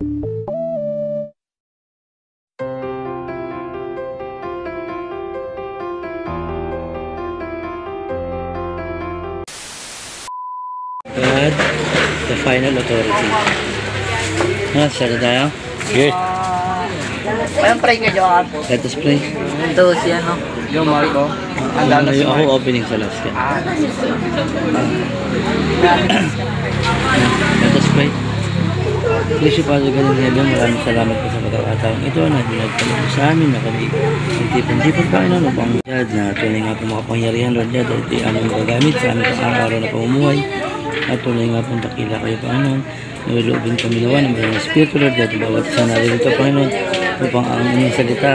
God, the final authority. Start tayo? Okay. Parang pray ka dyan. Let us pray. Ito siya, no? Yung Marco. Ako opening sa last ka. Let us pray. Please you Father God in heaven, maraming salamat po sa pagkakataong ito na binagpalo sa amin na kami magtipan-tipan Panginoon upang God na tunay nga po makapangyarihan Lord God at ito aming magagamit sa aming pang-araw na pamumuhay at tunay nga pong dakila kayo Panginoon. Nawiloobin kami nawa ng Banal Espiritu Lord God bawat isa na rin ito Panginoon upang ang inyong salita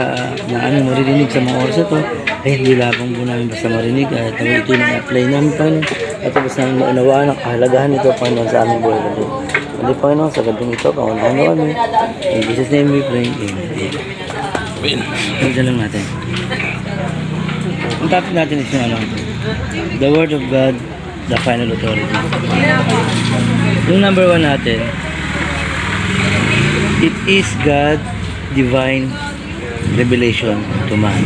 na aming maririnig sa mga oras ito ay hindi labang po namin basta marinig at namin ito yung apply namin Panginoon at tapos namin maunawaan ang kahalagahan nito Panginoon sa aming buhay natin. Hindi Panginoon sa gandang ito pangunahan na kami. In Jesus name we pray. Amen. Ito lang natin. Ang topic natin is yung ano, the Word of God, the final authority. Yung number 1 natin, it is God divine revelation to man.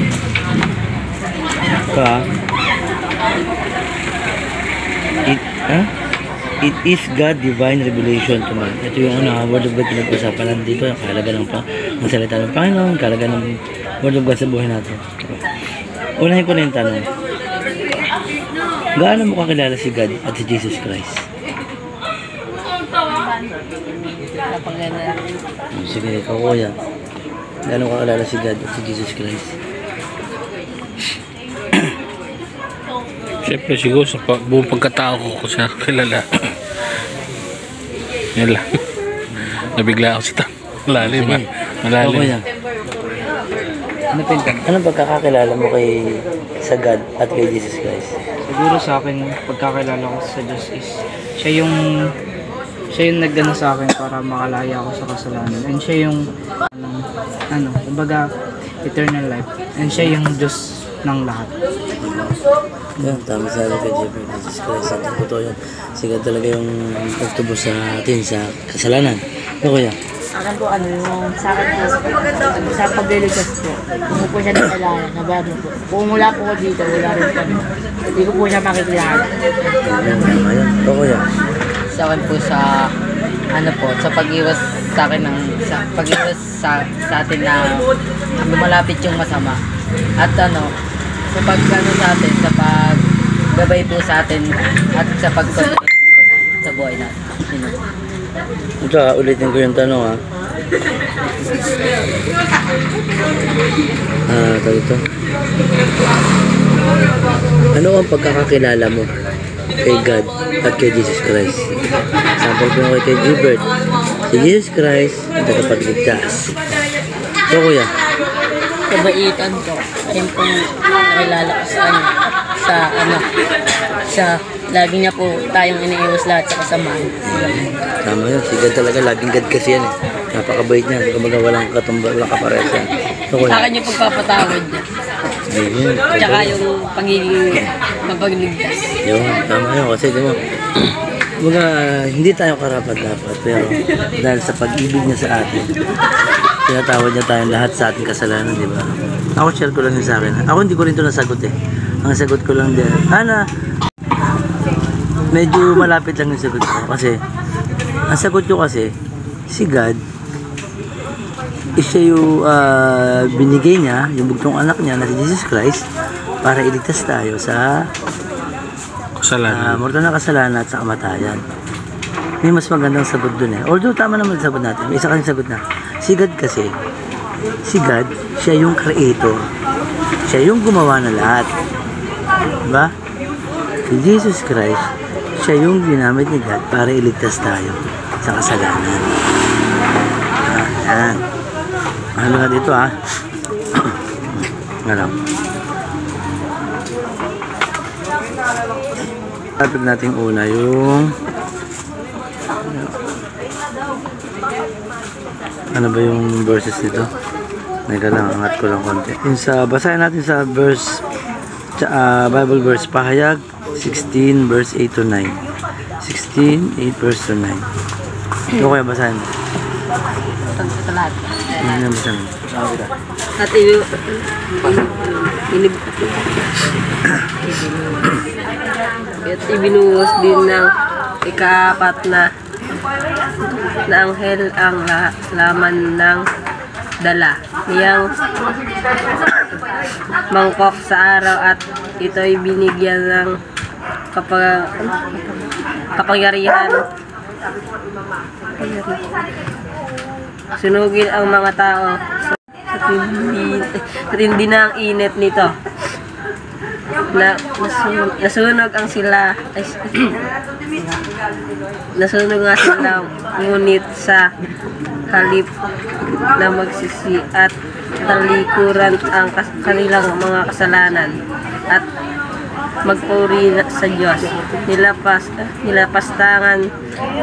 Ito it is God divine revelation to man. Ito yung Word of God pinag-usapan natin dito, yung kahalaga ng salita ng Panginoon, kahalaga ng Word of God sa buhay natin. Unahin ko na yung tanong. Gaano mo kakilala si God at si Jesus Christ? Sige, ikaw kuya. Gaano mo kakilala si God at si Jesus Christ? Siyempre siguro sa buong pagkatao ko siya kilala. Yan lang. Nabigla ako sa malalim. Malalim. Anong pagkakakilala mo sa God at kay Jesus Christ? Siguro sa akin, pagkakilala ko sa Diyos is siya yung nagdala sa akin para makalaya ako sa kasalanan. And siya yung kumbaga eternal life. And siya yung Diyos ng lahat. Yan, tama sabi kay Jeffrey, Jesus Christ. At ito yun. Siya talaga yung pagtubos sa atin sa kasalanan. Ito kuya. Akin po, yung sa akin po, sa pagliligtas po, kung po siya dinalaya, nabago po. Kung mula po ko dito, wala rin kami. Hindi ko po siya makikilala. Ayan, ito kuya. Sa akin po sa, sa pag-iwas sa akin pag-iwas sa atin na lumalapit yung masama. At sa sa atin, sa paggabay po sa atin at sa pag-control sa buhay natin. Ito ulitin ko yung tanong ito. Ano ang pagkakakilala mo kay God at kay Jesus Christ? Sample ko kay Gilbert. Si Jesus Christ ang tagapagligtas. Ito kuya. Kabaitan ko. Ayun po nakilala ko sa lagi niya po tayong iniiwas lahat sa kasamaan. Tama yun. Si God talaga. Laging God kasi yan Napakabait niya. Kumbaga walang katumba, walang kapares yan. Sa akin yung pagpapatawad niya. Ayun. Tsaka yung pagiging mapagligtas. Yun. Tama yun. Kasi di mo, kumbaga hindi tayo karapat-dapat. Pero dahil sa pag-ibig niya sa atin, tinatawad niya tayong lahat sa ating kasalanan, di ba? Ako share ko lang yun sa akin. Ako hindi ko rin ito nasagot Ang sagot ko lang din, medyo malapit lang yung sagot ko. Kasi, ang sagot ko kasi, si God, siya yung binigay niya, yung bugtong anak niya na si Jesus Christ, para iligtas tayo sa kasalanan. Mortal na kasalanan at sa kamatayan. May mas magandang sagot dun Although tama naman ang sagot natin, may isa kang sagot na. Si God kasi, siya yung creator. Siya yung gumawa na lahat. Diba? Si Jesus Christ, siya yung ginamit ni God para iligtas tayo sa kasalanan. Yan. Ano nga dito Ano? Topic natin una yung ano ba yung verses nito? Neka lang, angat ko lang konti. Basahin natin sa verse Bible verse Pahayag 16 verse 8 to 9. 16, 8 verse to 9. Ito kaya basahin. Sa lahat. Ano ba sa At ibinuhos din ng ika-4 na anghel ang laman ng dala niyang mangkok sa araw at ito'y binigyan ng kapangyarihan sunugin ang mga tao sa tindi ng init nito. Nasunog ang sila nasunog nga sila, ngunit sa halip na magsisi at talikuran ang kanilang mga kasalanan at magpuri sa Diyos, nilapastangan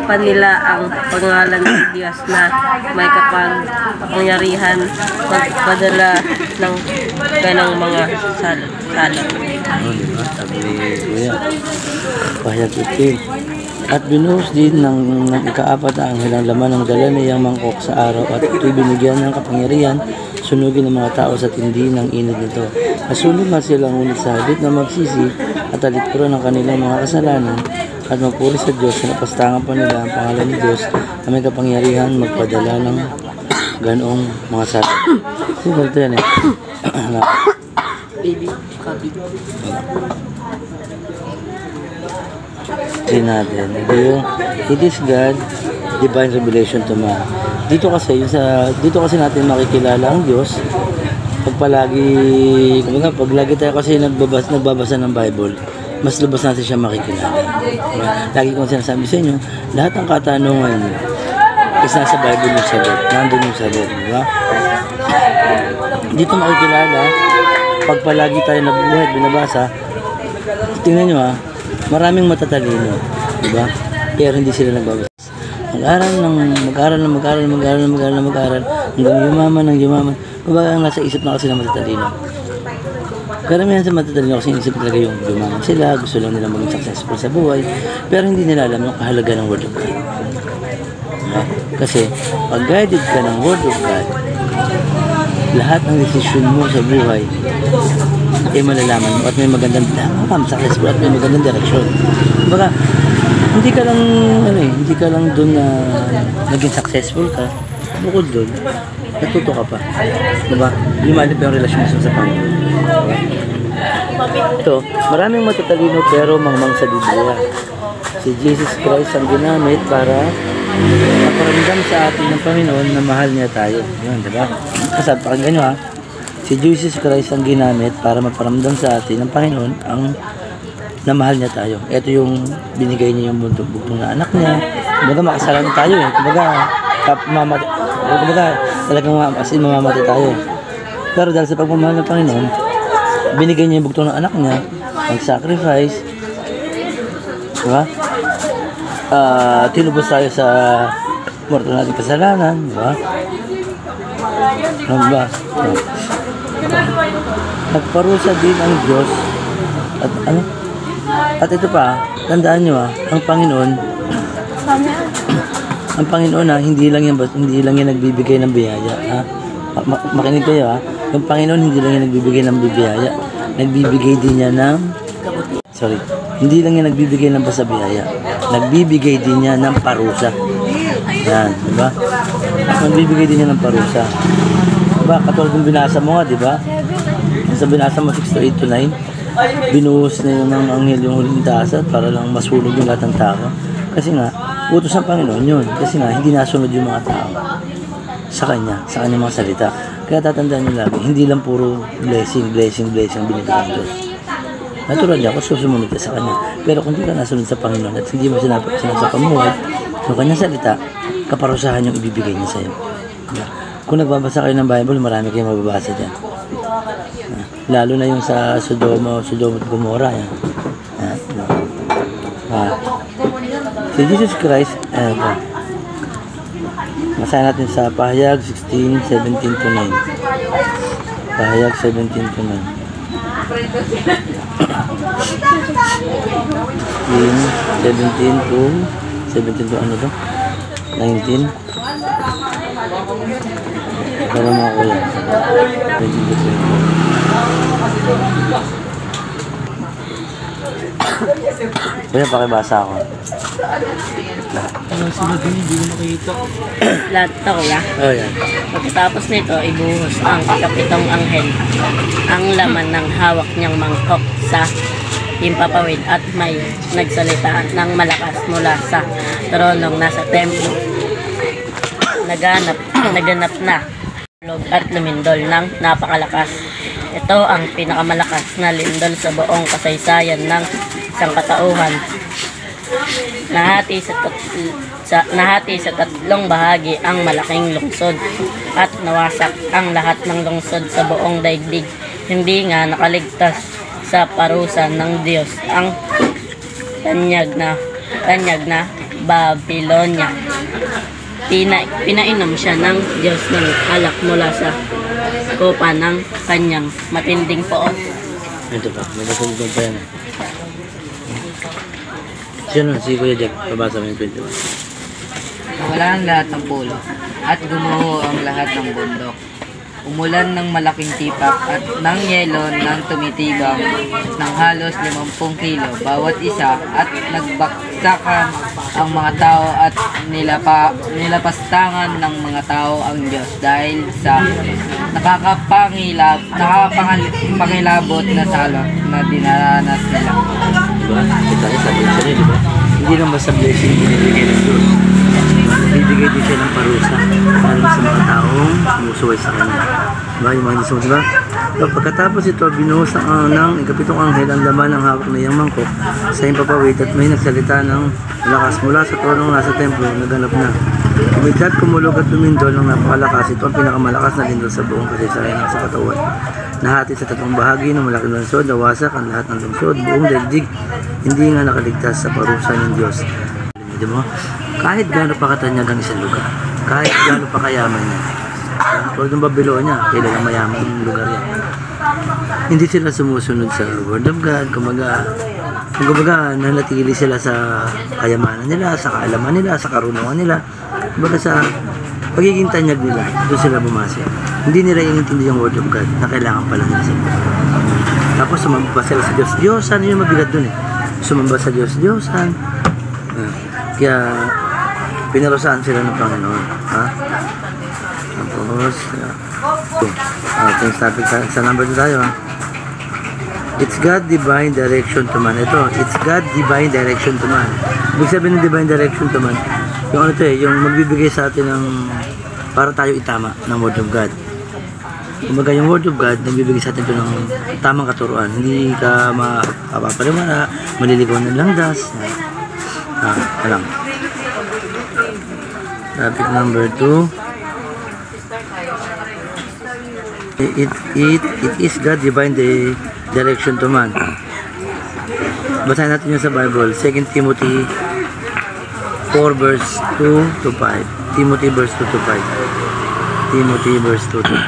pa nila ang pangalan ng Diyos na may kapangyarihan magpadala ng ganang mga salot. Ano, diba? Sabi ni Kuya, pahayag itim. At binuhos din ng ika-4 na anghel ang laman ng dala niyang mangkok sa araw at ito'y binigyan ng kapangyarihan sunugin ng mga tao sa tindi ng init nito. Nasunog nga sila ngunit sa halip na magsisi at talikuran ng kanilang mga kasalanan at magpuri sa Diyos, napastangan pa nila ang pangalan ni Diyos na may kapangyarihan magpadala ng ganoong mga sakit. Sige, ito yan eh. Baby, copy. Hindi natin. It is God, divine revelation to man. Dito kasi natin makikilala ang Diyos pag lagi tayo kasi nagbabasa ng Bible, mas lubos natin siya makikilala. Lagi kong sinasabi sa inyo, lahat ng katanungan niyo is nasa Bible yung sagot. Nandun yung sagot. Diba? Dito makikilala, pag palagi tayo nabubuhay at binabasa, tingnan nyo maraming matatalino. Diba? Pero hindi sila nagbabasa. Mag-aral hanggang yumaman. Kumbaga ang nasa isip na kasi na matatalino. Karamihan sa matatalino kasi inisip talaga yung yumaman sila, gusto lang nila maging successful sa buhay, pero hindi nila alam yung kahalaga ng Word of God. Diba? Kasi pag guided ka ng Word of God, lahat ng desisyon mo sa buhay ay malalaman mo at may magandang successful at may magandang direksyon. Kumbaga, hindi ka lang doon na naging successful ka. Bukod doon, natuto ka pa. Diba? Lumalip yung relasyon mo sa Panginoon. Diba? Ito, maraming matatalino pero mangmang sa Biblia. Si Jesus Christ ang ginamit para maparamdam sa atin ng Panginoon na mahal niya tayo. Yun, diba? Kasi pakinggan nyo si Jesus Christ ang ginamit para maparamdam sa atin ng Panginoon ang na mahal niya tayo. Ito yung binigay niya yung buntong na anak niya. Kumbaga makasalanan tayo eh. Kumbaga talagang mamamatay tayo. Pero dahil sa pagmamahal ng Panginoon, binigay niya yung buntong ng anak niya, mag-sacrifice. Diba? Tinubos tayo sa mortal nating kasalanan. Diba? Diba? Nagparusa din ang Diyos at ito pa, tandaan nyo ang Panginoon hindi lang yan nagbibigay ng biyaya. Makinig kayo yung Panginoon hindi lang yan nagbibigay ng biyaya, nagbibigay din niya ng hindi lang yan nagbibigay ng basta biyaya, nagbibigay din niya ng parusa. Yan, diba? Nagbibigay din niya ng parusa. Diba? Katulad kung binasa mo diba? Sa binasa mo 6:8-9, binuhos na yun ng anghel yung huling taas para lang masunog yung lahat ng tao. Kasi nga, utos ng Panginoon yun. Kasi nga, hindi nasunod yung mga tao sa kanyang mga salita. Kaya tatandaan nyo lagi, hindi lang puro blessing binibigyan ng Diyos. Natural niya, kung susumunod ka sa Kanya. Pero kung hindi ka nasunod sa Panginoon at hindi mo sinasa pamuhay, yung kanyang salita, kaparusahan yung ibibigay niya sa iyo. Kung nagbabasa kayo ng Bible, marami kayong mababasa dyan. Lalo na yung sa Sodoma at Gomorrah. Si Jesus Christ, masahin natin sa Pahayag 16:17-9. Pahayag 17-9. 17 to ano to? 19. Para mga kuya. Kuya, pakibasa ako. Lahat ito, kuya. Oh, yan. Pagkatapos nito, ibuhos ang ikapitong anghel ang laman ng hawak niyang mangkok sa himpapawid at may nagsalita ng malakas mula sa tronong nasa templo. Naganap na log at lumindol ng napakalakas. Ito ang pinakamalakas na lindol sa buong kasaysayan ng sangkatauhan. Nahati sa tatlong bahagi ang malaking lungsod at nawasak ang lahat ng lungsod sa buong daigdig. Hindi nga nakaligtas sa parusa ng Diyos ang tanyag na Babylonia. Pinainom siya ng Diyos ng alak mula sa kopa ng kanyang matinding poon. Ito pa, may kasunod pa yan. Sino? Si Kuya Jack, pabasa mo yung 21. Nawala ang lahat ng pulo at gumuho ang lahat ng bundok. Umulan ng malaking tipak at ng yelo ng tumitibang ng halos 50 kilo bawat isa at nagbaksakan ang mga tao at nilapastangan ng mga tao ang Diyos dahil sa nakakapangilabot na salot na dinaranas nila. Diba? Kita sabi siya rin, diba? Hindi lang basta blessing binibigay ng Diyos. Bibigay din siya ng parusa para sa mga taong sumusuway sa kanya. Diba? Yung mga hindi sumusuway, diba? So, pagkatapos ito, binuhos ng ikapitong anghel ang laman ng hawak na iyang mangkok sa himpapawid at may nagsalita ng lakas mula sa tronong nasa templo, naganap na. Kumidlat, kumulog at lumindol ng napakalakas. Ito ang pinakamalakas na lindol sa buong kasaysayan ng sa katawan. Nahati sa tatlong bahagi ng malaking lungsod, nawasak ang lahat ng lungsod, buong daigdig, hindi nga nakaligtas sa parusa ng Diyos. Di mo? Kahit gaano pa katanyag ang isang lugar, kahit gaano pa kayaman niya, tulad ng Babylonia, kailangan mayaman yung lugar yan. Hindi sila sumusunod sa Word of God, kumbaga nanatili sila sa kayamanan nila, sa kaalaman nila, sa karunungan nila, kumbaga sa pagiging tanyag nila, doon sila bumase. Hindi nila iintindi yung Word of God na kailangan pala nila sila. Tapos sumamba sila sa Diyos. Diyosan, yun yung mabigat dun eh. Sumamba sa Diyos, Diyosan. Kaya pinarusahan sila ng Panginoon. Ha? Tapos, next topic sa number 2 tayo. Ha? It's God divine direction to man. Ito, it's God divine direction to man. Ibig sabihin ng divine direction to man, yung ano to eh, yung magbibigay sa atin ng para tayo itama ng Word of God. Kumbaga yung Word of God, nagbibigay sa atin ito ng tamang katuruan. Hindi ka mapapaliwala, maliligaw ng langdas. Alam. Topic number 2. It is God divine direction to man. Basahin natin yun sa Bible. 2 Timothy 4 verse 2 to 5. Timothy verse 2 to 5. Timothy verse 2 to 5.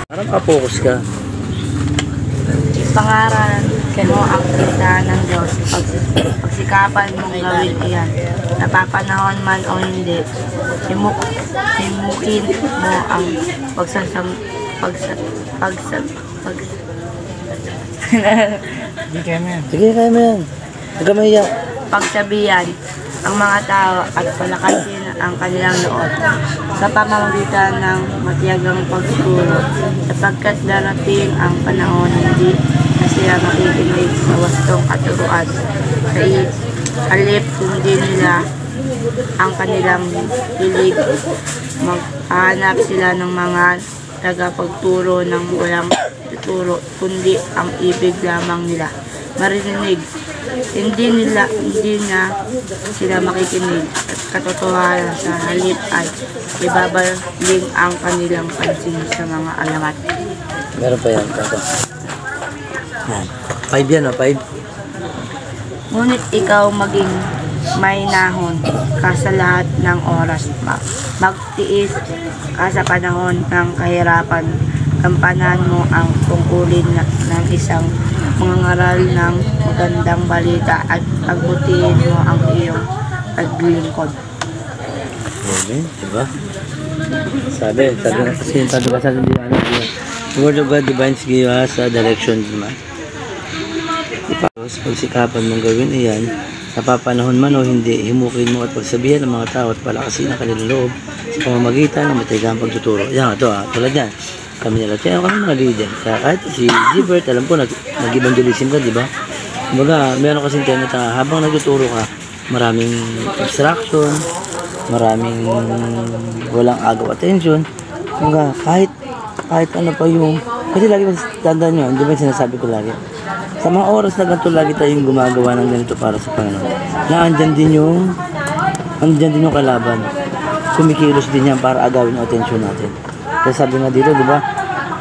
Parang ka-focus ka. Pangaral mo ang kita ng Diyos. Pagsikapan mong gawin iyan. Napapanahon man o hindi, himukin mo ang Sige, kaya mo yan. Huwag ka mahiya. pagsabihan ang mga tao at palakasin ang kanilang loob sa pamamagitan ng matiyagang pagtuturo, sapagkat darating ang panahon hindi na sila makikinig sa wastong katuruan. Halip kundi nila ang kanilang hilig, maghanap sila ng mga tagapagturo ng walang tuturo, kundi ang ibig lamang nila marinig. Hindi na sila makikinig at katotohanan, sa halip ay ibabaling ang kanilang pansin sa mga alamat. Meron pa yan. Ito. 5 yan, 5. Ngunit ikaw maging may nahon ka sa lahat ng oras. Magtiis ka sa panahon ng kahirapan. Gampanan mo ang tungkulin ng isang mangangaral ng magandang balita at pagbutihin mo ang iyong paglilingkod. Amen, diba? Sabi nga kasi yung sabi ka sa Word of God divines give us a direction, diba? Tapos, pagsikapan mong gawin iyan, napapanahon man o hindi, himukin mo at pagsabihan ng mga tao at palakasin ang kanilang loob sa pamamagitan ng matigang pagtuturo. Yan, ito tulad yan. Kami nila, kaya kami mga leader. Kaya kahit si Gilbert, alam ko, nag-evangelism ka, diba? Kumbaga, meron kasing tenet na habang nagtuturo ka, maraming distraction, maraming walang agaw attention. Kumbaga, kahit ano pa yung, kasi lagi tandaan nyo, hindi ba yung sinasabi ko lagi? Sa mga oras na ganito, lagi tayong gumagawa ng ganito para sa Panginoon. Na andyan din yung kalaban. Kumikilos din yan para agawin ang atensyon natin. Kaya sabi nga dito, di ba?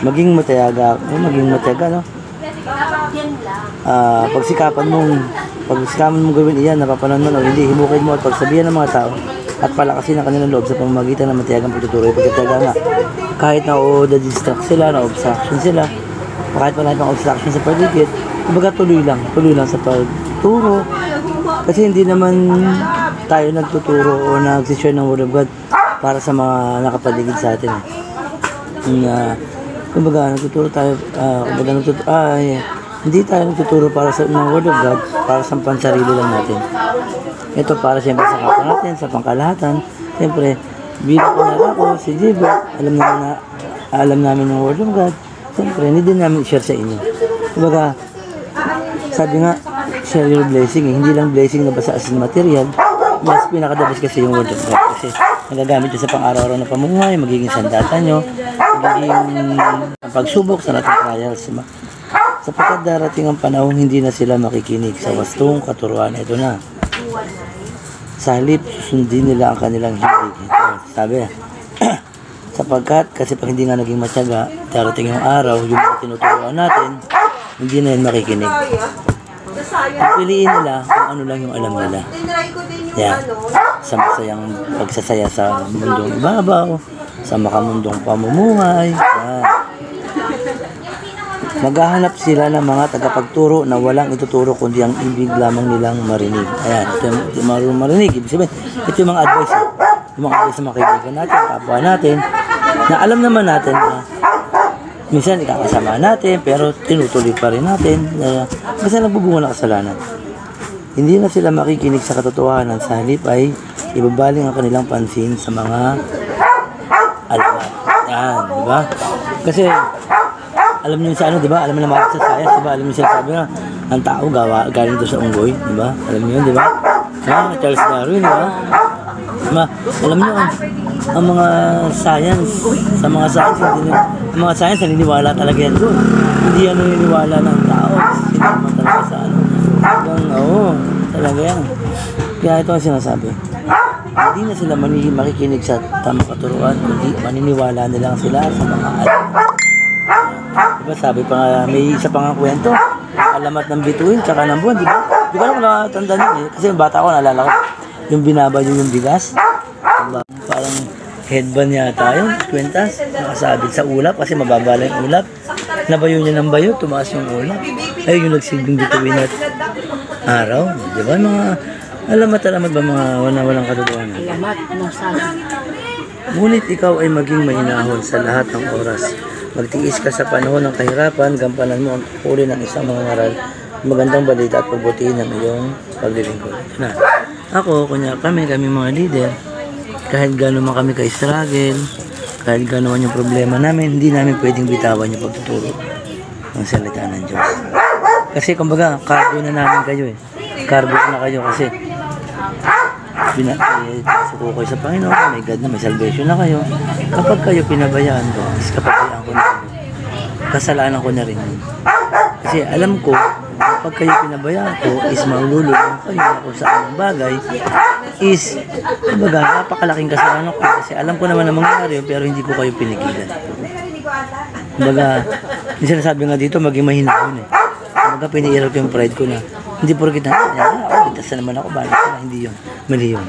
Maging matayaga, no? Pagsikapan mong gawin iyan, napapanon mo o hindi, himukin mo at pagsabihan ng mga tao at palakasin ang kanilang loob sa pamamagitan ng matiyagang pagtuturo. Pagtataga nga, kahit na distract sila, na obstruction sila, kahit wala itong obstruction sa paligid, kumbaga tuloy lang sa pagturo. Kasi hindi naman tayo nagtuturo o nagsishare ng Word of God para sa mga nakapaligid sa atin. Kumbaga nagtuturo tayo, hindi tayo nagtuturo para sa ng Word of God para sa pansarili lang natin. Ito para siyempre sa kapwa natin, sa pangkalahatan. Siyempre, bilang kunwari ako, si Gilbert, alam namin ng Word of God. Siyempre, hindi din namin i-share sa inyo. Kumbaga, sabi nga, share your blessing. Hindi lang blessing na basta as material. Mas pinakadabas kasi yung Word of God. Kasi nagagamit yun sa pang-araw-araw na pamumuhay, magiging sandata nyo, magiging pagsubok sa nating trials. Sapagkat darating ang panahon, hindi na sila makikinig sa wastong katuruan. Ito na. Sa halip, susundin nila ang kanilang hilig. Ito, sabi. Sapagkat, kasi pag hindi nga naging matyaga, darating yung araw, yung mga tinuturuan natin, hindi na yun makikinig. Piliin nila kung ano lang yung alam nila. Yan. Sa masayang pagsasaya sa mundong ibabaw, sa makamundong pamumuhay. Yan. Maghahanap sila ng mga tagapagturo na walang ituturo kundi ang ibig lamang nilang marinig. Ayan, ito yung marunong marinig. Ibig sabihin, ito yung mga advice. Yung mga advice sa mga kaibigan natin, kapwa natin, na alam naman natin na minsan ikakasama natin, pero tinutuloy pa rin natin. Kasi nagbubunga ng kasalanan. Hindi na sila makikinig sa katotohanan, sa halip ay ibabaling ang kanilang pansin sa mga alamat. Yan, di ba? Kasi alam niyo sa ano, di ba? Alam niyo naman sa science, di ba? Alam niyo sinasabi na ang tao galing doon sa unggoy, di ba? Alam niyo yun, di ba? Charles Darwin, di ba? Alam niyo, ang mga science, sa mga science, ang mga science naniniwala talaga yan doon. Hindi yan naniniwala ng tao. Hindi naman talaga sa ano. Talaga yan. Kaya ito ang sinasabi. Hindi na sila makikinig sa tamang katuruan, kundi maniniwala nilang sila sa mga alamat. Diba sabi pa nga, may isa pa nga kwento, alamat ng bituin, tsaka ng buwan, diba? Di ba lang nakatanda niyo eh. Kasi yung bata ko, naalala ko, yung binabayo yung bigas, diba? Parang headband yata yun, kwentas, nakasabit sa ulap, kasi mababala yung ulap. Nabayo niya ng bayo, tumaas yung ulap. Ay, yung nagsilbing bituin at araw, diba? Mga alamat ba mga walang katotohanan? Alamat ng sana. Ngunit ikaw ay maging mahinahon sa lahat ng oras. Magtiis ka sa panahon ng kahirapan, gampanan mo ang huli ng isang mga ngaral, magandang balita at pagbutihin ng iyong paglilingkod. Na, ako, kami mga leader, kahit gano'n man kami ka-struggle, kahit gano'n man yung problema namin, hindi namin pwedeng bitawan yung pagtuturo ng salita ng Diyos. Kasi kumbaga, cargo na namin kayo eh. Cargo na kayo kasi suko kayo sa Panginoon, may God na, may salvation na kayo. Kapag kayo pinabayaan ko, is kapabayaan ko na kayo. Kasalanan ko na rin yun. Kasi alam ko, kapag kayo pinabayaan ko, is maululong kayo na kung saan ang bagay, is, kumbaga, napakalaking kasalanan ko. Kasi alam ko naman na mangyayari yun, pero hindi ko kayo pinigilan. Kumbaga, yung sinasabi nga dito, maging mahinahon eh. Kumbaga, piniirap yung pride ko na, hindi porkit na, bitas na naman ako, balik na, hindi yun. Mali yun.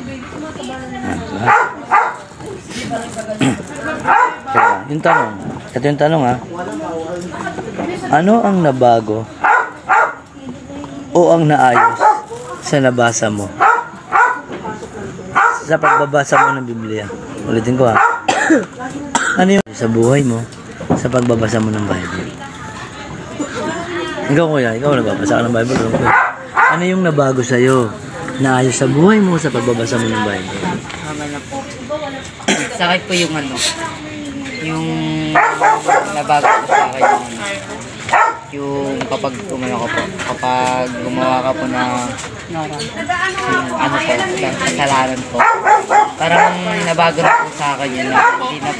Diba? Kaya, yung tanong, ito yung tanong ha, ano ang nabago o ang naayos sa nabasa mo? Sa pagbabasa mo ng Biblia. Ulitin ko ha. Ano yung sa buhay mo sa pagbabasa mo ng Bible? Ikaw kuya, ikaw nagbabasa ka ng Bible. Ano yung nabago sa'yo na ayos sa buhay mo sa pagbabasa mo ng Bible? Tama na po. Sa akin po yung yung nabago ko sa akin yung kapag kapag gumawa ka po na kasalanan po. Parang nabago na po sa akin yun hindi na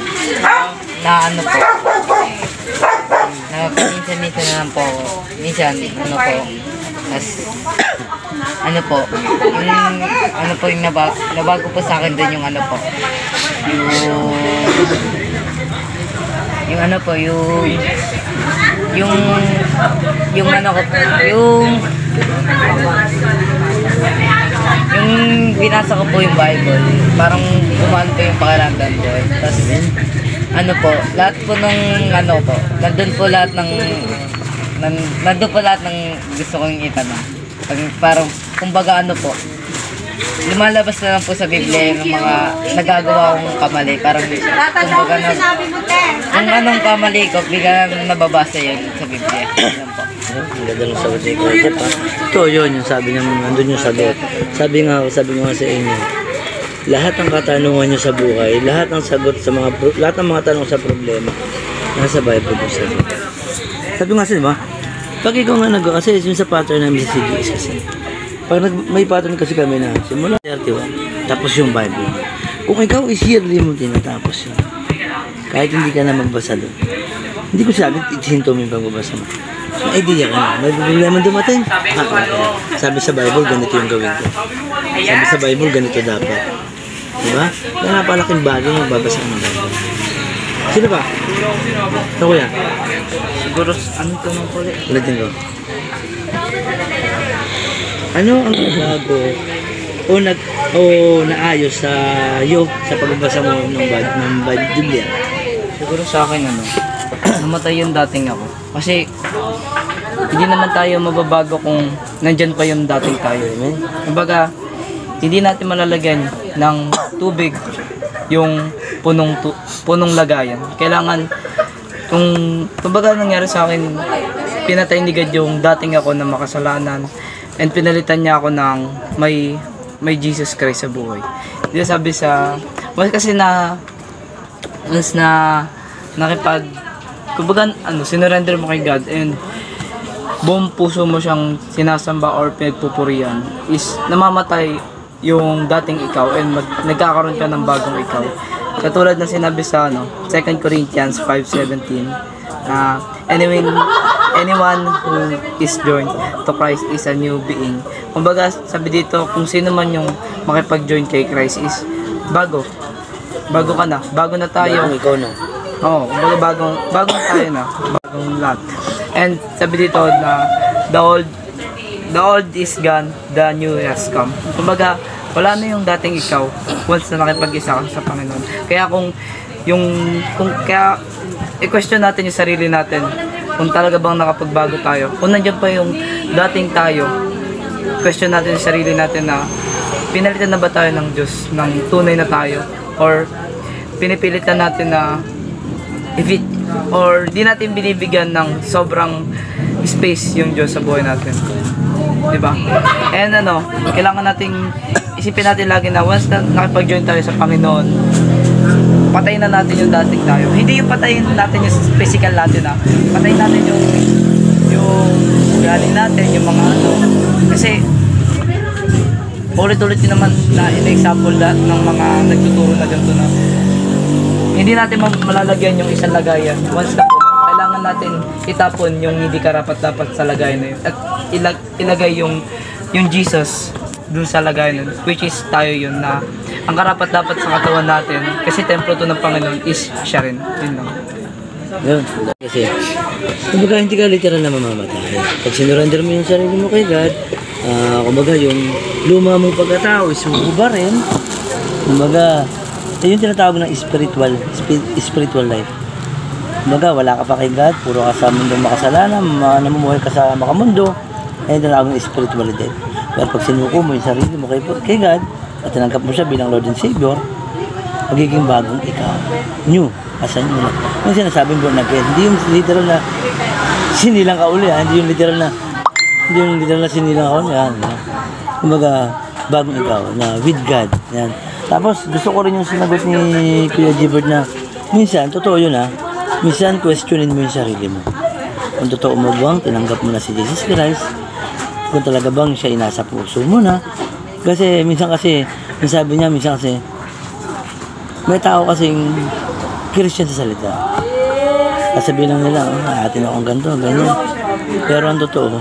minsan na lang po minsan yung nabago po sa akin din yung binasa ko po yung Bible, parang gumaan po yung pakiramdam ko. Tapos lahat po ng nandun po lahat ng gusto kong itanong. Parang kumbaga lumalabas na lang po sa Biblia yung mga nagagawa kong kamali. Parang kumbaga kung anong kamali ko, bigla nababasa yun sa Biblia. Alam po. Ang ganda ng sagot ni Kuya Jeff ha. Ito yun, yung sabi niya, nandun yung sagot. Sabi nga sa inyo, lahat ng katanungan nyo sa buhay, lahat ng mga tanong sa problema, nasa Bible yung sagot. Sabi nga di ba? Pag ikaw nga kasi yung sa pattern namin sa CGS kasi. Pag may pattern kasi kami na simula 31, tapos yung Bible. Kung ikaw is yearly mo tinatapos yun, kahit hindi ka na magbasa doon. Hindi ko sabi, itsinto mo yung pagbabasa mo. May idea ka na. May problema dumating. Sabi sa Bible, ganito yung gawin ko. Sabi sa Bible, ganito dapat. Diba? Kaya napalaking bagay yung babasa ng Bible. Sino ba? Ito kuya? Siguro, anong tanong ko ulit? Ulitin ko. Ano ang bago o naayos sa iyo sa pagbabasa mo ng Biblia? Siguro sa akin namatay yung dating ako. Kasi hindi naman tayo mababago kung nandyan pa yung dating tayo. Kumbaga, hindi natin malalagyan ng tubig yung punong lagayan. Kailangan, kumbaga nangyari sa akin, pinatay ni God yung dating ako na makasalanan and pinalitan niya ako ng may Jesus Christ sa buhay. Hindi sabi kasi kumbaga sinurrender mo kay God and buong puso mo siyang sinasamba or pinagpupurihan is namamatay yung dating ikaw and nagkakaroon ka ng bagong ikaw. Katulad na sinabi sa 2 Corinthians 5:17 anyone who is joined to Christ is a new being. Kumbaga sabi dito, kung sino man yung makipag-join kay Christ is bago ka na, bago na tayo. Bagong ikaw na. Oo, kumbaga bagong tayo na, bagong lahat. And sabi dito na the old is gone, the new has come. Kumbaga wala na yung dating ikaw once na nakipag-isa ka sa Panginoon. Kaya kaya i-question natin yung sarili natin kung talaga bang nakapagbago tayo. Kung nandiyan pa yung dating tayo, question natin yung sarili natin na pinalitan na ba tayo ng Diyos, ng tunay na tayo, or pinipilitan natin na or di natin binibigyan ng sobrang space yung Diyos sa buhay natin. Diba? And kailangan nating isipin natin lagi na once na nakipag-join tayo sa Panginoon, patayin na natin yung dating tayo. Hindi yung patayin natin yung physical natin patayin natin yung galing natin, yung mga kasi ulit-ulit din naman na in-example ng mga nagtuturo na ganito na hindi natin malalagyan yung isang lagayan. Once na kailangan natin itapon yung hindi karapat-dapat sa lagayan na yun at ilagay yung Jesus dun sa lagayan nun, which is tayo yun na ang karapat-dapat sa katawan natin kasi templo to ng Panginoon is siya rin. Yun lang. Yun. Kasi kumbaga hindi ka literal na mamamatay. Pag sinurrender mo yung sarili mo kay God, kumbaga yung luma mong pagkatao is mabubarin. Kumbaga yung tinatawag ng spiritual life. Kumbaga wala ka pa kay God, puro ka sa mundong makasalanan, namumuhay ka sa makamundo, ayun tinatawag ng spiritual death. Pero pag sinuko mo yung sarili mo kay God, at tinanggap mo siya bilang Lord and Savior, magiging bagong ikaw. New. As a new na. Yung sinasabing born again, hindi yung literal na sinilang ka uli, hindi yung literal na sinilang ka uli. Kumbaga, bagong ikaw na with God. Yan. Tapos, gusto ko rin yung sinagot ni Kuya Gilbert na minsan, totoo yun minsan, questionin mo yung sarili mo. Kung totoo mo bang, tinanggap mo na si Jesus Christ, kung talaga bang siya inasa puso mo na. Kasi, minsan kasi, may tao kasing Christian sa salita. Kasabihin lang nila, atin akong ganito, ganyan. Pero ang totoo,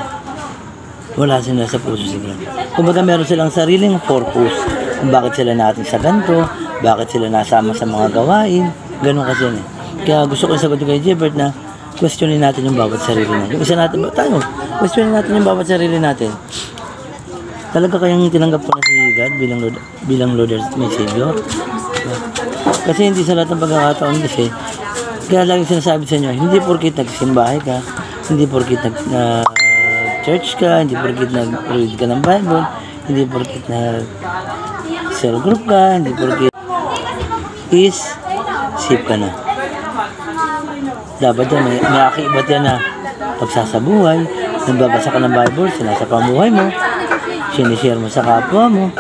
wala sila sa puso sila. Kumbaga meron silang sariling purpose kung bakit sila natin sa ganito, bakit sila nasama sa mga gawain, ganun kasi yun. Kaya gusto ko sagot kay Gilbert na questionin natin yung bawat sarili natin. Yung isa natin, questionin natin yung bawat sarili natin. Talaga kayang tinanggap ko na si God bilang Lord and Savior? Kasi hindi sa lahat ng pagkakataon kasi, kaya laging sinasabi sa inyo, hindi porkit nagsimbahay ka, hindi porkit church ka, hindi porkit nag-read ka ng Bible, hindi porkit nag-cell group ka, hindi porkit is save ka na. Dapat yan, may akibat yan na pagsasabuhay, nagbabasa ka ng Bible, sinasapa ang buhay mo, sinishare mo sa kapwa mo.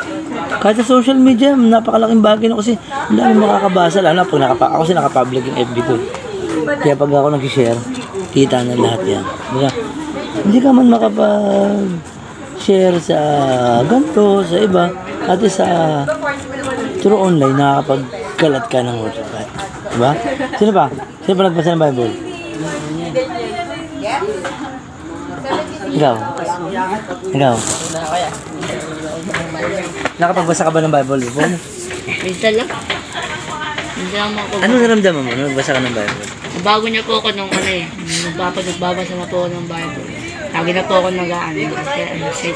Kahit sa social media, napakalaking bagay na kasi ang dami makakabasa, lalo na pag ako kasi nakapublic yung FB ko. Kaya pag ako nag-share, kita na lahat yan. Hindi ka man makapag-share sa ganito, sa iba, at sa through online, nakakapagkalat ka ng word of God. Diba? Sino pa? Sino pa nagbasa ng Bible? Ikaw? Nakapagbasa ka ba ng Bible? Minsan lang. Minsan lang ako. Ano naramdaman mo nung nagbasa ka ng Bible? Bago niya po ako nung nagbabasa na po ako ng Bible. Lagi na po ako sa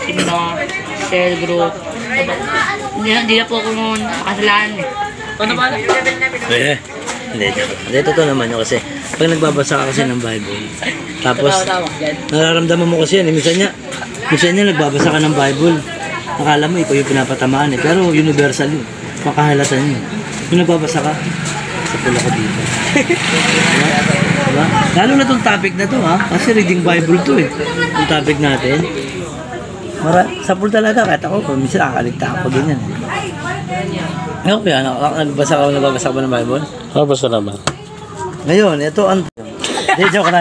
simba, cell group. Hindi na po ako nakasalanan Ano ba? Hindi, totoo naman yun kasi pag nagbabasa ka kasi ng Bible, tapos nararamdaman mo kasi yan, minsan niya nagbabasa ka ng Bible, akala mo ikaw yung pinapatamaan pero universal yun, makahalatan yun. Yung nagbabasa ka, sa pula ko dito. Diba? Lalo na itong topic na to kasi reading Bible to yung topic natin. Sa pula talaga, kahit ako, minsan nakakaligta ako ganyan Ako yan, nagbabasa ka ba ng Bible? Basta naman. Ngayon, ito ang... Joke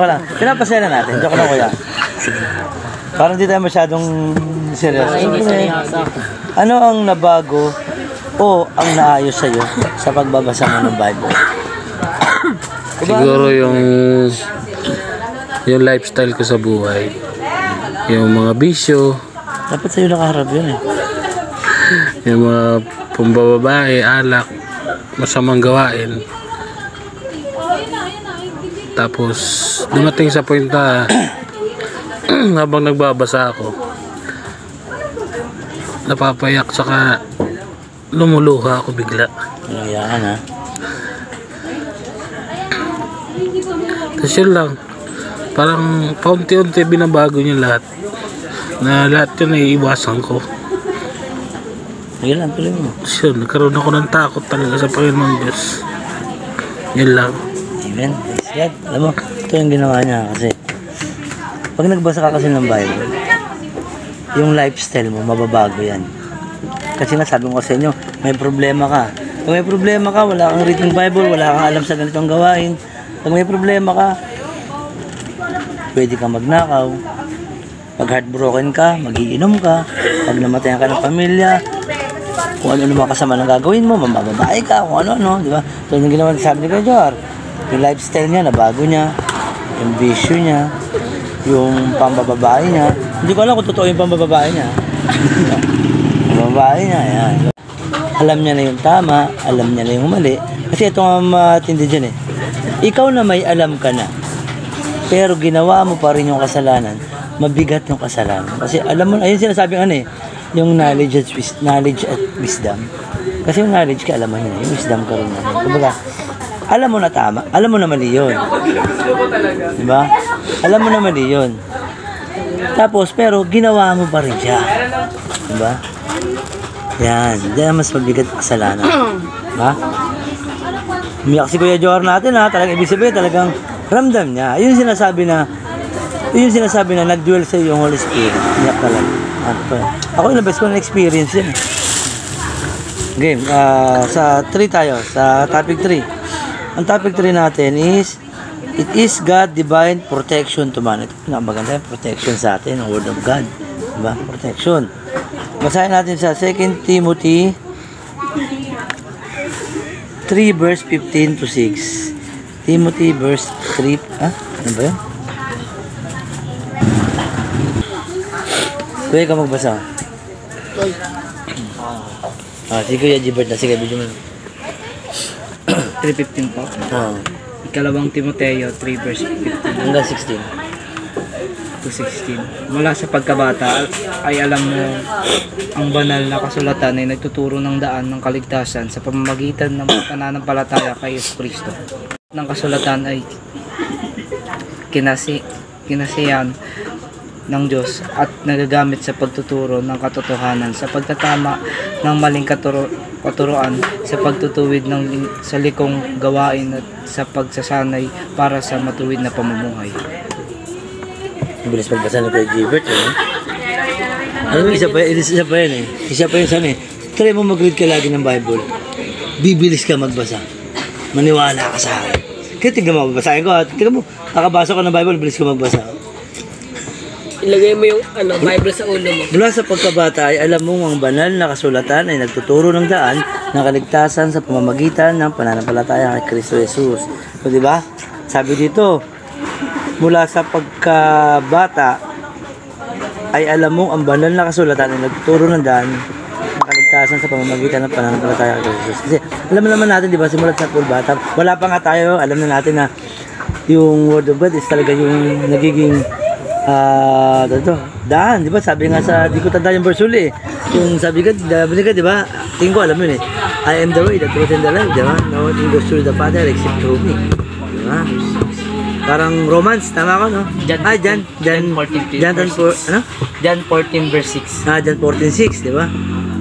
lang. Pinapasaya na natin. Joke lang kuya. Parang di tayo masyadong seryoso. Ano ang nabago o ang naayos sa'yo sa pagbabasa mo ng Bible? Siguro yung lifestyle ko sa buhay. Yung mga bisyo. Dapat sa'yo nakaharap yun Yung mga pambababae, alak, masamang gawain. Tapos dumating sa point na habang nagbabasa ako, napapayak saka lumuluha ako bigla. Nangyayaan Tapos yun lang, parang paunti-unti binabago niya lahat. Na lahat yun ay iwasan ko. Yun lang, tuloy mo. So, nagkaroon ako ng takot talaga sa Panginoon Diyos. Yun lang. Amen. Praise God. Alam mo, ito yung ginawa niya kasi pag nagbasa ka kasi ng Bible, yung lifestyle mo, mababago yan. Kasi nga sabi ko sa inyo, may problema ka. Pag may problema ka, wala kang reading Bible, wala kang alam sa ganitong gawain. Pag may problema ka, pwede ka magnakaw. Pag heartbroken ka, magiinom ka. Pag namatayan ka ng pamilya, kung ano mga kasama ng gagawin mo, mamababae ka, kung ano-ano, di ba? So, yung ginawa sabi ni Kajor, yung lifestyle niya, nabago niya, yung bisyo niya, yung pambababae niya. Hindi ko alam kung totoo yung pambababae niya. Pambabae niya, yan. Alam niya na yung tama, alam niya na yung mali. Kasi ito nga matindi dyan Ikaw na may alam ka na, pero ginawa mo pa rin yung kasalanan, mabigat yung kasalanan. Kasi alam mo, ayun sinasabi yung knowledge at wisdom. Kasi yung knowledge ka, alam mo yun, yung wisdom ka rin naman. Kumbaga, alam mo na tama, alam mo na mali yun. Diba? Alam mo na mali yun. Tapos, pero ginawa mo pa rin siya. Diba? Yan. Diyan mas mabigat ang kasalanan. Ha? Umiyak si Kuya Johar natin ha. Talagang ibig sabihin, talagang ramdam niya. Yun yung sinasabi na nag-dwell sa yung Holy Spirit. Umiyak talaga. Ako yung best ko na experience yan. Game. Sa 3 tayo. Sa topic 3. Ang topic 3 natin is it is God divine protection to man. Ito pinakamaganda yung protection sa atin, ang word of God. Diba? Protection. Basahin natin sa 2 Timothy 3 verse 15 to 6. Timothy verse 3. Ano ba yun? Kuya ka magbasa. Sige Kuya Gilbert na. Sige, video mo. 3:15 po. Ikalawang Timoteo 3 verse 15 Hanggang 16. to 16. Mula sa pagkabata ay alam mo ang banal na kasulatan ay nagtuturo ng daan ng kaligtasan sa pamamagitan ng pananampalataya kay Kristo. Ng kasulatan ay kinasiyan ng Diyos at nagagamit sa pagtuturo ng katotohanan, sa pagtatama ng maling katuruan, sa pagtutuwid sa likong gawain at sa pagsasanay para sa matuwid na pamumuhay. Bilis magbasa ng Kuya Gilbert. Alam mo, isa pa yan eh. Isa pa yun sana eh. Try mo mag-read ka lagi ng Bible. Bibilis ka magbasa. Maniwala ka sa akin. Kaya tignan mo, basahin ko. Tignan mo, nakabasa ko ng Bible, bilis ka magbasa. Ilagay mo yung Bible sa ulo mo. Mula sa pagkabata ay alam mo ang banal na kasulatan ay nagtuturo ng daan ng kaligtasan sa pamamagitan ng pananampalataya kay Kristo Jesus. So, di ba? Sabi dito, mula sa pagkabata ay alam mo ang banal na kasulatan ay nagtuturo ng daan ng kaligtasan sa pamamagitan ng pananampalataya kay Kristo Jesus. Kasi alam naman natin, di ba, simulat sa pulbata, wala pa nga tayo, alam na natin na yung Word of God is talaga yung nagiging daan, di ba? Sabi nga sa, di ko tanda yung verse uli eh. Yung sabi ka, di ba? Tingin ko, alam mo yun eh. I am the way, the truth, and the life, di ba? No one goes through the Father except through me. Di ba? Parang romance, tama ko, no? John 14 verse 6. John 14:6, di ba?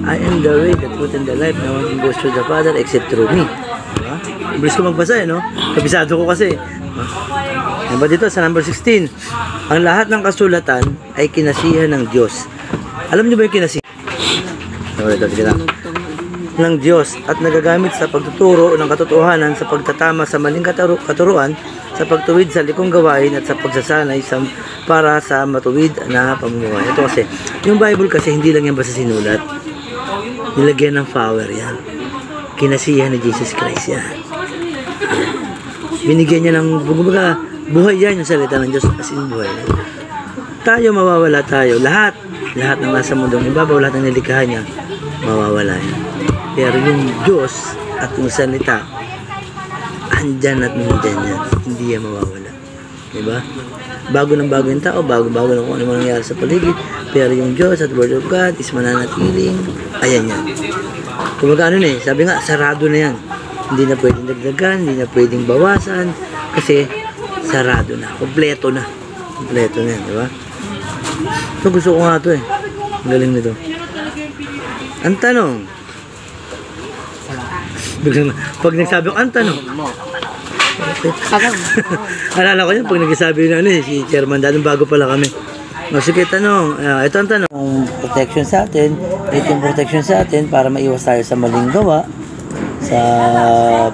I am the way, the truth, and the life, no one goes through the Father except through me. Di ba? Bilis ko magbasa eh, no? Kabisado ko kasi. Diba dito sa number 16, ang lahat ng kasulatan ay kinasihan ng Diyos. Alam niyo ba yung kinasihan? Ng Diyos at nagagamit sa pagtuturo ng katotohanan sa pagtatama sa maling katuruan, sa pagtuwid sa likong gawain at sa pagsasanay para sa matuwid na pamumuhay. Ito kasi, yung Bible kasi hindi lang yan basta sinulat. Nilagyan ng power yan. Kinasihan ni Jesus Christ yan. Binigyan niya ng buhay yan, yung salita ng Diyos as in buhay. Tayo mawawala tayo. Lahat ng nasa mundong ibabaw, lahat ng nilikha niya, mawawala yan. Pero yung Diyos at yung salita, andyan at nandyan yan. Hindi yan mawawala. Diba? Bago yung tao, bago na kung ano nangyari sa paligid. Pero yung Diyos at Word of God is mananatiling. Ayan yan. Kumbaga sabi nga, sarado na yan. Hindi na pwedeng dagdagan, hindi na pwedeng bawasan. Kasi, sarado na. Kompleto na yan, di ba? Ito, gusto ko nga ito eh. Ang galing nito. Ang tanong. Pag nagsabi ko, ang tanong. Okay. Alala ko yun, pag nagsabi na si Chairman, dating bago pala kami. Sige, tanong. Ito ang tanong. Protection sa atin, ito yung protection sa atin para maiwas tayo sa maling gawa, sa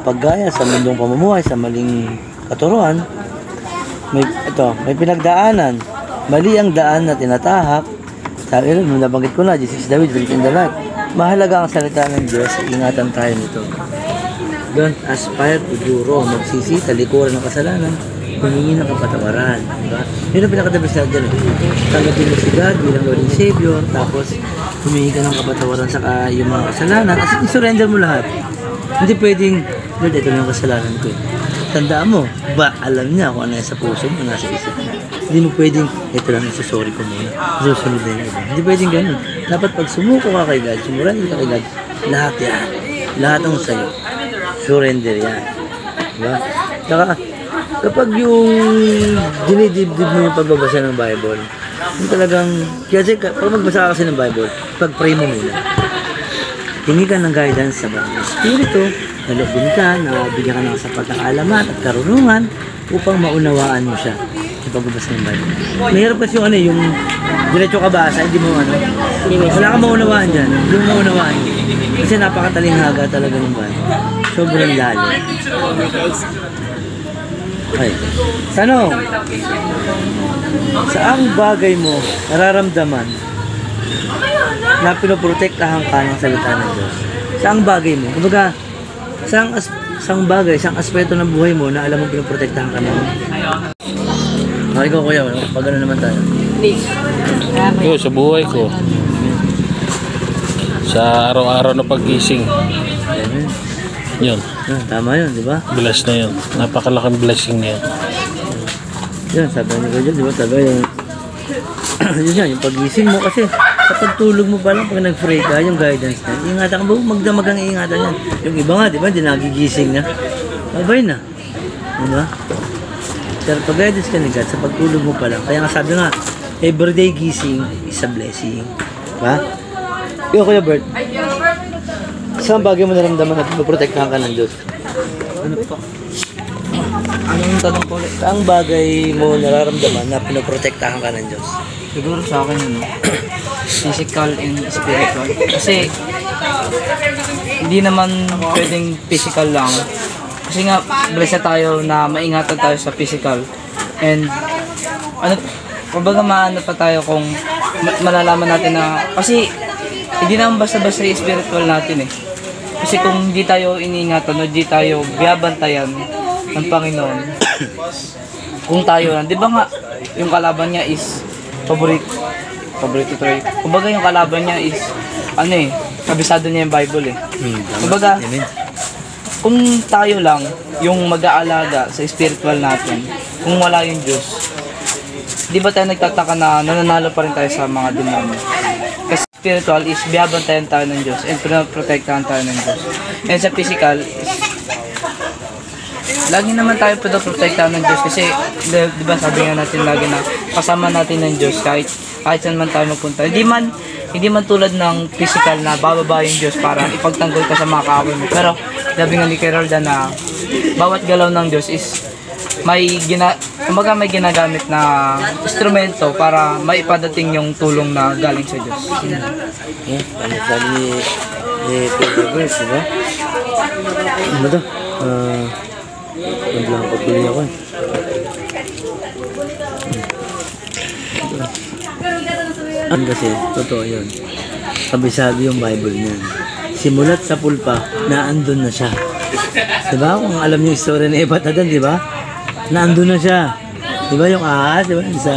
paggaya, sa mundong pamumuhay, sa maling katuruan. May pinagdaanan. Mali ang daan na tinatahak. Sabi rin, nabanggit ko na, Jesus David, Faith in the Light. Mahalaga ang salita ng Diyos, ingatan tayo nito. Don't aspire to do wrong. Magsisi, talikuran ng kasalanan, humingi ng kapatawaran. Diba? Yun ang pinakadabis na dyan. Tanggapin mo si God bilang Lord and Savior, tapos humingi ka ng kapatawaran sa yung mga kasalanan, at surrender mo lahat. Hindi pwedeng, Lord, ito na yung kasalanan ko. Tandaan mo, alam niya kung ano yung sa puso mo, nasa isip mo. Hindi mo pwedeng, ito lang, sorry ko muna. Susunod na yung iba. Hindi pwedeng ganun. Dapat pag sumuko ka kay God, sumurrender ka kay God, lahat yan. Lahat ang sa'yo. Surrender yan. Diba? Saka, kapag yung dinidibdib mo yung pagbabasa ng Bible, Yung talagang, kasi pag magbasa ka kasi ng Bible, pag-pray mo muna. Hingi ka ng guidance sa Banal Espiritu, nalubin ka, nabigyan ka ng sapat na kaalaman at karunungan upang maunawaan mo siya sa pagbabasa ng Bible. Mahirap kasi yung yung diretso ka basa, hindi mo wala kang maunawaan dyan, hindi mo maunawaan. Kasi napakatalinghaga talaga ng Bible. Sobrang lalim. Okay. Tanong, saang bagay mo nararamdaman na pinoprotektahan ka ng salita ng Diyos? Saang bagay mo? Kumbaga, saang bagay, saang aspeto ng buhay mo na alam mo pinoprotektahan ka naman? Okay ko kuya, pag ano naman tayo? Yo, sa buhay ko. Sa araw-araw na paggising. Yun. Tama yun, di ba? Bless na yun. Napakalaking blessing na yun. Yan, sabi ni Kuya, di ba? Sabi yung yun yan, yung paggising mo kasi sa pagtulog mo pa lang pag nag-pray ka, yung guidance na, ingatan ka ba? Magdamag ang ingatan yan. Yung iba nga, di ba? Hindi nagigising na. Abay na. Di ba? Pero pag guidance ka ni God, sa pagtulog mo pa lang. Kaya nga sabi nga, everyday gising is a blessing. Diba? Yung Kuya Bert, saan bagay mo naramdaman na pinoprotektahan ka ng Diyos? Ano po? Anong tanong po ulit? Saang bagay mo nararamdaman na pinoprotektahan ka ng Diyos? Siguro sa akin, physical and spiritual. Kasi, hindi naman pwedeng physical lang. Kasi nga, blessed tayo na maingatan tayo sa physical. And, kumbaga maano pa tayo kung malalaman natin na, kasi, hindi naman basta-basta yung spiritual natin eh. Kasi kung hindi tayo iniingatan o hindi tayo biyabantayan ng Panginoon, kung tayo lang, di ba nga, yung kalaban niya is paborito tayo. Kumbaga yung kalaban niya is, kabisado niya yung Bible eh. Kumbaga, kung tayo lang yung mag-aalaga sa spiritual natin, kung wala yung Diyos, di ba tayo nagtataka na nananalo pa rin tayo sa mga demonyo? Kasi spiritual is biyabantayan tayo ng Diyos and pinoprotektahan tayo ng Diyos. And sa physical, lagi naman tayo pinoprotektahan ng Diyos kasi di ba sabi nga natin lagi na kasama natin ng Diyos kahit saan man tayo magpunta. Hindi man tulad ng physical na bababa yung Diyos para ipagtanggol ka sa mga kaaway mo. Pero sabi nga ni Kerolda na bawat galaw ng Diyos is may ginagamit na instrumento para maipadating yung tulong na galing sa Diyos. Ano sabi ni Peter Verse, diba? Ano to? Hindi lang pagpili ako eh. Kasi, totoo yun. Kabisado yung Bible niyan. Simulat sa pulpa, naandun na siya. Diba? Kung alam niyo yung story ni Eva at Adan, diba? Naandun na siya. Diba yung ahas, diba? Sa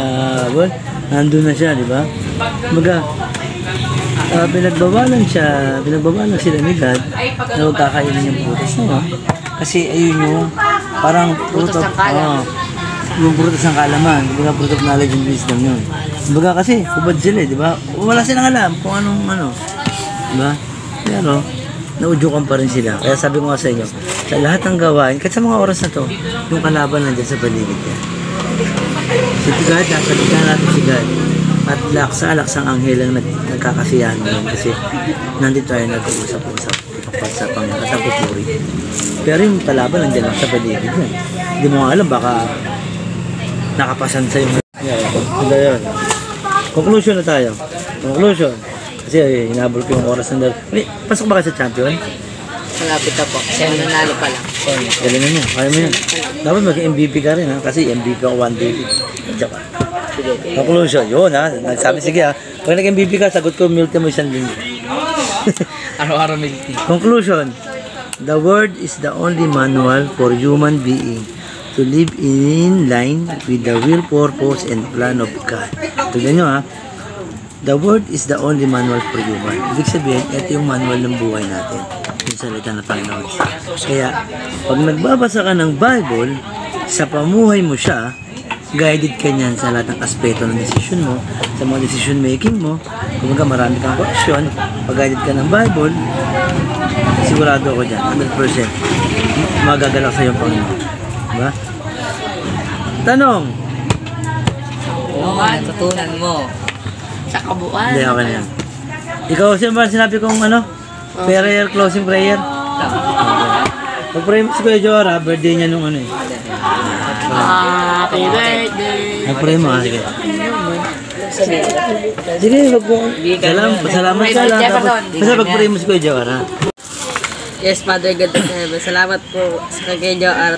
Bible, naandun na siya, diba? Kumbaga, pinagbawalan sila ni God na huwag kakainin yung prutas na kasi ayun yung parang fruit of yung prutas ng kaalaman, kumbaga fruit of knowledge and wisdom yun. Kumbaga kasi hubad sila, di ba? Wala silang alam kung anong di ba? Pero naudyukan pa rin sila. Kaya sabi ko nga sa inyo, sa lahat ng gawain, kahit sa mga oras na to, yung kalaban nandiyan sa paligid niya. Si God, nasa ligyan natin si God. At laksa-laksang anghel ang nagkakasiyahan ngayon kasi nandito tayo nag-uusap-usap sa Panginoon at ang pupuri. Pero yung kalaban nandiyan lang sa paligid niya. Hindi mo nga alam, baka nakapasan sa yung yun. Conclusion na tayo. Conclusion. Kasi hinabol ko yung oras ng pasok ba ka sa champion? Malapit na po. Nanalo pa lang. Galingan mo. Kaya mo yan. Dapat mag-MVP ka rin ha. Kasi MVP ako 1 day. Conclusion. Yun ha. Nagsabi sige ha. Pag nag-MVP ka, sagot ko milk mo isang linggo. Araw-araw milk tea. Conclusion. The word is the only manual for human being to live in line with the will, purpose, and plan of God. Tignan nyo ha. The word is the only manual for human. Ibig sabihin, ito yung manual ng buhay natin. Yung salita ng Panginoon. Kaya, pag nagbabasa ka ng Bible, sa pamuhay mo siya, guided ka niyan sa lahat ng aspeto ng decision mo, sa mga decision making mo. Kung marami kang action, pag guided ka ng Bible, sigurado ako dyan, 100%. Magagalak sa iyong Panginoon. Diba? Tanong, natutunan mo. Sa kabuuan. Hindi, okay na yan. Ikaw, sino ba sinabi kong ano? Prayer, closing prayer? Pag-pray mo si Kuya Joara, birthday niya nung ano eh. Happy birthday. Pag-pray mo ha, sige. Sige, wag mo. Salamat sa lahat. Basta pag-pray mo si Kuya Joara. Yes, Father God of Heaven. Salamat po sa kay Joara.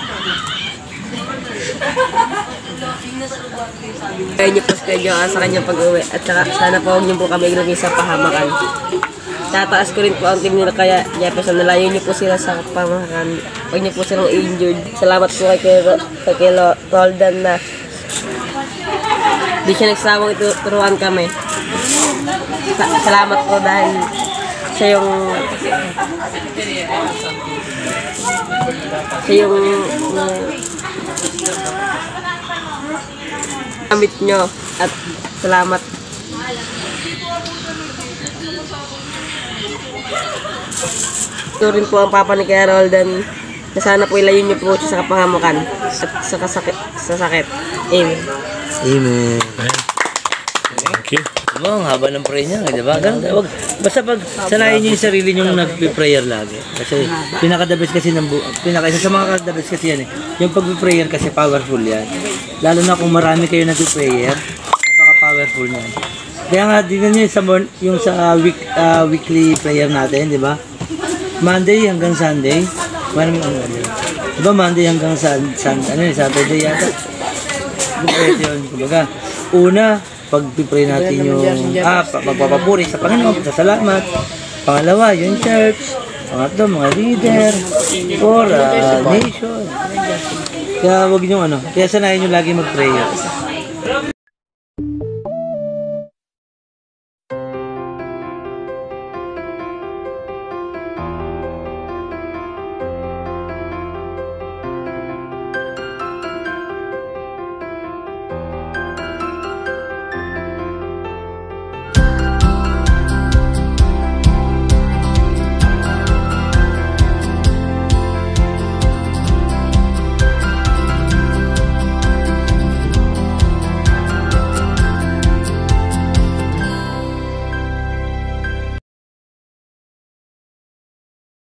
Kaya niyo po sa Joara sa kanyang pag-uwi. At saka, sana po huwag niyo po kami ilagay sa pahamakan. Tataas ko rin po ang team nila kaya Jefferson, nalayo niyo po sila sa pamahakan. Huwag niyo po silang injured. Salamat po kay Roldan na di siya nagsawang turuan kami. Salamat po dahil siya yung gamit nyo at salamat. Ito rin po ang papa ni Kuya Roldan na sana po ilayin niyo po siya sa kapahamakan at sa sakit. Amen. Amen. Thank you. Diba, ang haba ng prayer niya, di ba? Basta pag sanayin niyo yung sarili niyong nag-prayer lagi. Kasi pinaka-the best kasi isa sa mga the best kasi yan eh. Yung pag-prayer kasi powerful yan. Lalo na kung marami kayo nag-prayer, napaka-powerful niyan. Kaya nga, tingnan niyo yung sa weekly prayer natin, di ba? Monday hanggang Sunday. Di ba Monday hanggang Saturday yata? Ito yun. Kumbaga, una, pag-pray natin yung pagpapapuri sa Panginoon, salamat. Pangalawa, yung church. Pangatlo, mga leader. Or nation. Kaya wag nyo kaya sanayin nyo lagi mag-prayer.